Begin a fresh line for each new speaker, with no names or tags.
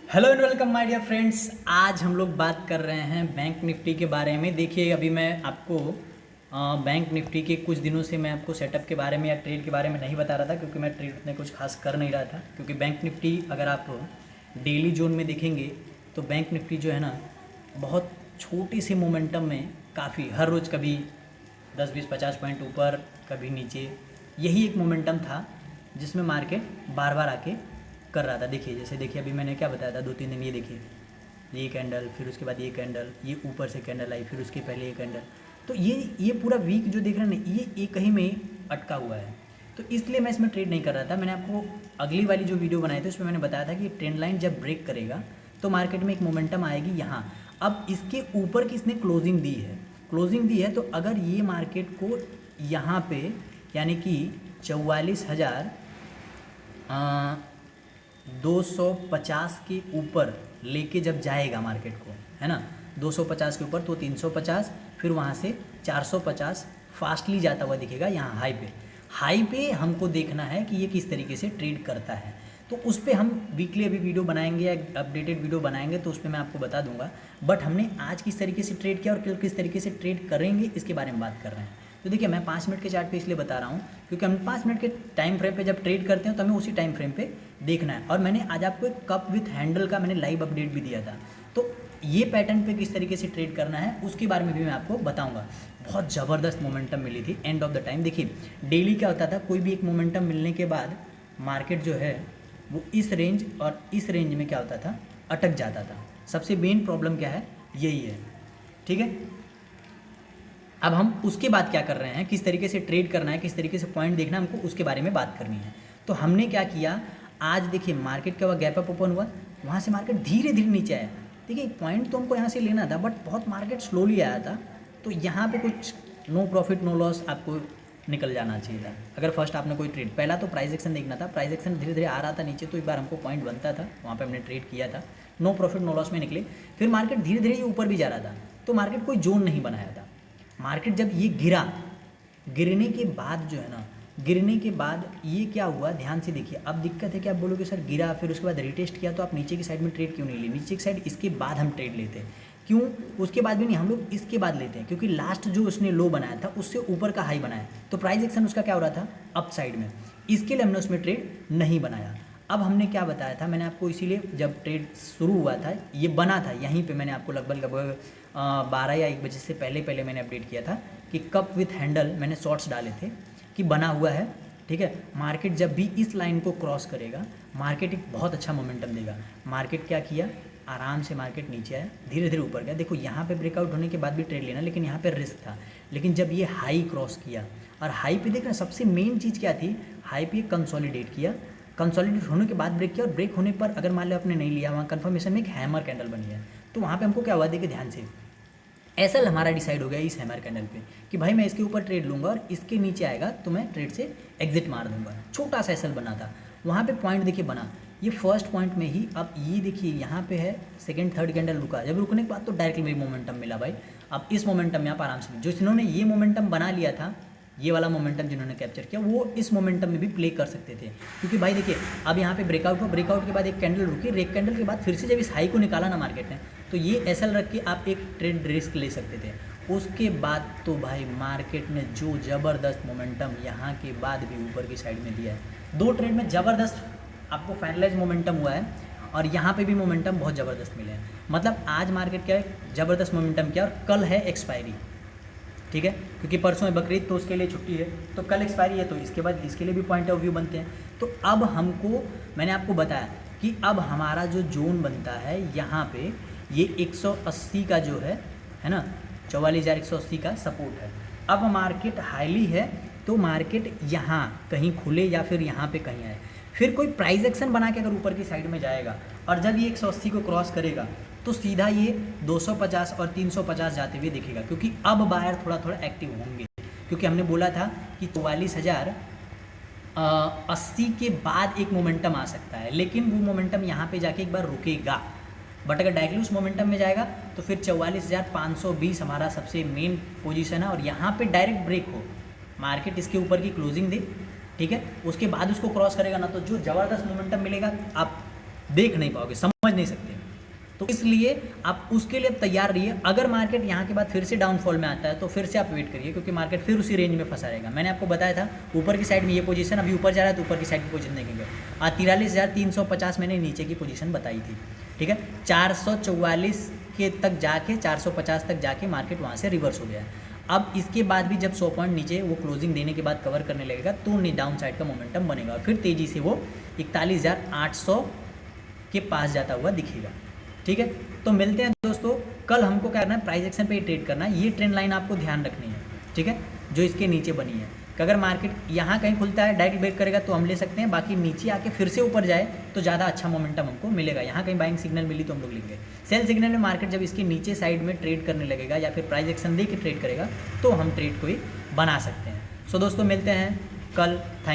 Hello and welcome my dear friends. आज हम लोग बात कर रहे हैं बैंक निफ्टी के बारे में। देखिए अभी मैं आपको बैंक निफ्टी के कुछ दिनों से मैं आपको सेटअप के बारे में या ट्रेड के बारे में नहीं बता रहा था, क्योंकि मैं ट्रेड उतने कुछ खास कर नहीं रहा था। क्योंकि बैंक निफ्टी अगर आप डेली जोन में देखेंगे तो बैंक निफ्टी जो है ना, बहुत छोटे से मोमेंटम में काफ़ी हर रोज़ कभी 10-20-50 पॉइंट ऊपर, कभी नीचे, यही एक मोमेंटम था जिसमें मार्केट बार बार आके कर रहा था। देखिए जैसे देखिए अभी मैंने क्या बताया था 2-3 दिन, ये देखिए ये कैंडल, फिर उसके बाद ये कैंडल, ये ऊपर से कैंडल आई, फिर उसके पहले ये कैंडल। तो ये पूरा वीक जो देख रहे हैं ना, ये एक ही में अटका हुआ है। तो इसलिए मैं इसमें ट्रेड नहीं कर रहा था। मैंने आपको अगली वाली जो वीडियो बनाई थी उसमें मैंने बताया था कि ट्रेंड लाइन जब ब्रेक करेगा तो मार्केट में एक मोमेंटम आएगी यहाँ। अब इसके ऊपर की इसने क्लोजिंग दी है, तो अगर ये मार्केट को यहाँ पे यानी कि 44,250 के ऊपर लेके जब जाएगा मार्केट को, है ना, 250 के ऊपर, तो 350, फिर वहाँ से 450 फास्टली जाता हुआ दिखेगा यहाँ हाई पे हमको देखना है कि ये किस तरीके से ट्रेड करता है। तो उस पर हम वीकली अभी वीडियो बनाएंगे या अपडेटेड वीडियो बनाएंगे, तो उस पर मैं आपको बता दूंगा। बट हमने आज किस तरीके से ट्रेड किया और कल किस तरीके से ट्रेड करेंगे इसके बारे में बात कर रहे हैं। तो देखिए मैं 5 मिनट के चार्ट पे इसलिए बता रहा हूँ क्योंकि हम 5 मिनट के टाइम फ्रेम पे जब ट्रेड करते हैं तो हमें उसी टाइम फ्रेम पे देखना है। और मैंने आज आपको एक कप विथ हैंडल का मैंने लाइव अपडेट भी दिया था। तो ये पैटर्न पे किस तरीके से ट्रेड करना है उसके बारे में भी मैं आपको बताऊंगा। बहुत ज़बरदस्त मोमेंटम मिली थी एंड ऑफ द टाइम। देखिए डेली क्या होता था, कोई भी एक मोमेंटम मिलने के बाद मार्केट जो है वो इस रेंज और इस रेंज में क्या होता था, अटक जाता था। सबसे मेन प्रॉब्लम क्या है, यही है। ठीक है, अब हम उसके बाद क्या कर रहे हैं, किस तरीके से ट्रेड करना है, किस तरीके से पॉइंट देखना है, हमको उसके बारे में बात करनी है। तो हमने क्या किया, आज देखिए मार्केट क्या हुआ, गैप अप ओपन हुआ, वहाँ से मार्केट धीरे धीरे नीचे आया। देखिए पॉइंट तो हमको यहाँ से लेना था, बट बहुत मार्केट स्लोली आया था। तो यहाँ पे कुछ नो प्रॉफिट नो लॉस आपको निकल जाना चाहिए था। अगर फर्स्ट आपने कोई ट्रेड, पहला तो प्राइस एक्शन देखना था। प्राइस एक्शन धीरे धीरे आ रहा था नीचे, तो एक बार हमको पॉइंट बनता था, वहाँ पे हमने ट्रेड किया था, नो प्रॉफिट नो लॉस में निकले। फिर मार्केट धीरे धीरे ये ऊपर भी जा रहा था, तो मार्केट कोई जोन नहीं बनाया था। मार्केट जब ये गिरा, गिरने के बाद जो है ना, गिरने के बाद ये क्या हुआ, ध्यान से देखिए। अब दिक्कत है कि आप बोलोगे सर गिरा फिर उसके बाद रिटेस्ट किया, तो आप नीचे की साइड में ट्रेड क्यों नहीं लिए? नीचे की साइड इसके बाद हम ट्रेड लेते हैं। क्यों? उसके बाद भी नहीं, हम लोग इसके बाद लेते हैं, क्योंकि लास्ट जो उसने लो बनाया था उससे ऊपर का हाई बनाया, तो प्राइस एक्शन उसका क्या हो रहा था, अप साइड में। इसके लिए हमने उसमें ट्रेड नहीं बनाया। अब हमने क्या बताया था, मैंने आपको इसीलिए जब ट्रेड शुरू हुआ था, ये बना था यहीं पे, मैंने आपको लगभग 12 या 1 बजे से पहले मैंने अपडेट किया था कि कप विथ हैंडल मैंने शॉर्ट्स डाले थे कि बना हुआ है। ठीक है, मार्केट जब भी इस लाइन को क्रॉस करेगा मार्केट एक बहुत अच्छा मोमेंटम देगा। मार्केट क्या किया, आराम से मार्केट नीचे आया, धीरे धीरे ऊपर गया। देखो यहाँ पे ब्रेकआउट होने के बाद भी ट्रेड लेना, लेकिन यहाँ पे रिस्क था। लेकिन जब ये हाई क्रॉस किया, और हाई पे देखना सबसे मेन चीज़ क्या थी, हाई पे कंसोलिडेट किया, कंसोलिडेट होने के बाद ब्रेक किया, और ब्रेक होने पर अगर मान लो आपने नहीं लिया, वहाँ कन्फर्मेशन में एक हैमर कैंडल बनी है, तो वहाँ पे हमको क्या हुआ, देखिए ध्यान से, एसएल हमारा डिसाइड हो गया इस हैमर कैंडल पे कि भाई मैं इसके ऊपर ट्रेड लूँगा और इसके नीचे आएगा तो मैं ट्रेड से एग्जिट मार दूंगा। छोटा सा एसएल बना था, वहाँ पे पॉइंट देखिए बना, ये फर्स्ट पॉइंट में ही। अब ये देखिए यहाँ पे है सेकंड थर्ड कैंडल रुका, जब रुकने के बाद तो डायरेक्टली मेरी मोमेंटम मिला भाई। अब इस मोमेंटम में आप आराम से, जो जिन्होंने ये मोमेंटम बना लिया था, ये वाला मोमेंटम जिन्होंने कैप्चर किया, वो इस मोमेंटम में भी प्ले कर सकते थे। क्योंकि भाई देखिए अब यहाँ पे ब्रेकआउट हुआ, ब्रेकआउट के बाद एक कैंडल रुकी, एक कैंडल के बाद फिर से जब इस हाई को निकाला ना मार्केट ने, तो ये एसएल रख के आप एक ट्रेड रिस्क ले सकते थे। उसके बाद तो भाई मार्केट ने जो ज़बरदस्त मोमेंटम यहाँ के बाद भी ऊपर की साइड में दिया है, 2 ट्रेड में ज़बरदस्त आपको फाइनलाइज मोमेंटम हुआ है, और यहाँ पे भी मोमेंटम बहुत ज़बरदस्त मिले हैं। मतलब आज मार्केट क्या है, ज़बरदस्त मोमेंटम किया, और कल है एक्सपायरी। ठीक है, क्योंकि परसों है बकरीद, तो उसके लिए छुट्टी है, तो कल एक्सपायरी है, तो इसके बाद इसके लिए भी पॉइंट ऑफ व्यू बनते हैं। तो अब हमको, मैंने आपको बताया कि अब हमारा जो जोन बनता है यहाँ पे, ये 180 का जो है ना, 44,180 का सपोर्ट है। अब मार्केट हाईली है, तो मार्केट यहाँ कहीं खुले या फिर यहाँ पे कहीं आए, फिर कोई प्राइस एक्शन बना के अगर ऊपर की साइड में जाएगा, और जब ये 180 को क्रॉस करेगा तो सीधा ये 250 और 350 जाते हुए दिखेगा। क्योंकि अब बायर थोड़ा थोड़ा एक्टिव होंगे, क्योंकि हमने बोला था कि 44,080 के बाद एक मोमेंटम आ सकता है, लेकिन वो मोमेंटम यहाँ पे जाके एक बार रुकेगा। बट अगर डायरेक्टली उस मोमेंटम में जाएगा तो फिर 44,520 हमारा सबसे मेन पोजीशन है, और यहाँ पे डायरेक्ट ब्रेक हो, मार्केट इसके ऊपर की क्लोजिंग दे, ठीक है, उसके बाद उसको क्रॉस करेगा ना, तो जो ज़बरदस्त मोमेंटम मिलेगा आप देख नहीं पाओगे, समझ समझ नहीं सकते। तो इसलिए आप उसके लिए तैयार रहिए। अगर मार्केट यहाँ के बाद फिर से डाउनफॉल में आता है तो फिर से आप वेट करिए, क्योंकि मार्केट फिर उसी रेंज में फंसा रहेगा। मैंने आपको बताया था ऊपर की साइड में ये पोजीशन, अभी ऊपर जा रहा है तो ऊपर की साइड की पोजीशन देखेंगे। 43,350 मैंने नीचे की पोजीशन बताई थी, ठीक है। 444 के तक जाके 450 तक जाके मार्केट वहाँ से रिवर्स हो गया है। अब इसके बाद भी जब 100 पॉइंट नीचे वो क्लोजिंग देने के बाद कवर करने लगेगा तो डाउन साइड का मोमेंटम बनेगा, फिर तेज़ी से वो 41,800 के पास जाता हुआ दिखेगा, ठीक है। तो मिलते हैं दोस्तों कल। हमको क्या करना है, प्राइस एक्शन पे ही ट्रेड करना है। ये ट्रेंड लाइन आपको ध्यान रखनी है, ठीक है, जो इसके नीचे बनी है। कि अगर मार्केट यहाँ कहीं खुलता है डायरेक्ट ब्रेक करेगा तो हम ले सकते हैं, बाकी नीचे आके फिर से ऊपर जाए तो ज़्यादा अच्छा मोमेंटम हमको मिलेगा। यहाँ कहीं बाइंग सिग्नल मिली तो हम लोग लेंगे। सेल सिग्नल में मार्केट जब इसके नीचे साइड में ट्रेड करने लगेगा या फिर प्राइस एक्शन दे के ट्रेड करेगा तो हम ट्रेड को ही बना सकते हैं। सो दोस्तों मिलते हैं कल। थैंक